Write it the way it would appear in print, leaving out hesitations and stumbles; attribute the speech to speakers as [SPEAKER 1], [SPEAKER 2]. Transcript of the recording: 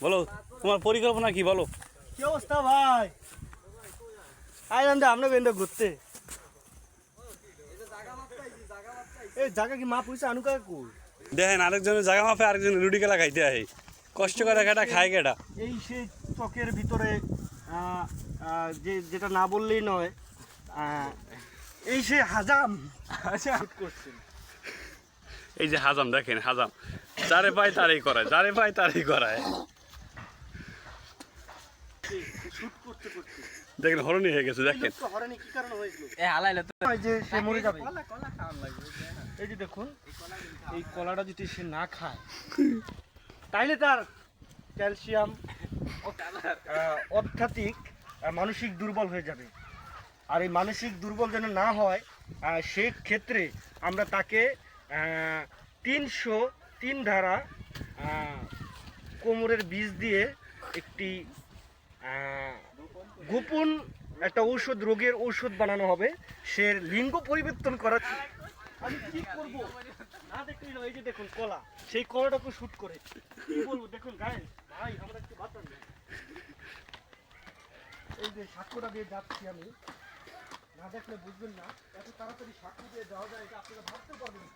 [SPEAKER 1] বলো তোমার পরিকল্পনা কি বলো?
[SPEAKER 2] কি অবস্থা ভাই? আইলাম যে আমরা বেন্দ ঘুরতে। এই জায়গা কি মাপ হইছে আনুকা কই?
[SPEAKER 1] দেখেন আরেকজনের জায়গা মাপে আরেকজনের রুটি কেলা খাইতে আহে। কষ্ট করে কেটা খায় কেটা?
[SPEAKER 2] এই সেই চকের ভিতরে যেটা না বললেই নয়, এই সে হাজাম শুট করছেন।
[SPEAKER 1] এই যে হাজাম, দেখেন হাজাম যারে পায় তারই করায়, যারে পায় তারই করায়।
[SPEAKER 2] শুট করতে করতে
[SPEAKER 1] দেখেন হরণই হয়ে গেছে, দেখেন
[SPEAKER 2] হরানি কি কারণে হয়েছিল?
[SPEAKER 3] এ হালাইলে তো
[SPEAKER 2] এই যে সে মরে যাবে।
[SPEAKER 3] কলা খাওয়ান লাগবে।
[SPEAKER 2] এই যে দেখুন, এই কলাটা যদি সে না খায় তাইলে তার ক্যালসিয়াম অত্যাধিক মানসিক দুর্বল হয়ে যাবে। আর এই মানসিক দুর্বল যেন না হয় সেক্ষেত্রে আমরা তাকে 303 ধারা কোমরের বীজ দিয়ে একটি গোপন একটা ঔষধ, রোগের ঔষধ বানানো হবে। সে লিঙ্গ পরিবর্তন করা। আমি কি করব না দেখলেই নয়। এই যে দেখুন কলা, সেই কলাটাকে শুট করে কি বলবো দেখুন গায়ে ভাই, আমরা একটু বাঁচান। এই যে সাক্ষ্যটা দিয়ে যাচ্ছি আমি, না দেখলে বুঝবেন না। এত তাড়াতাড়ি সাক্ষ্য দিয়ে যাওয়া যায় এটা আপনারা ভাবতে পারবেন না।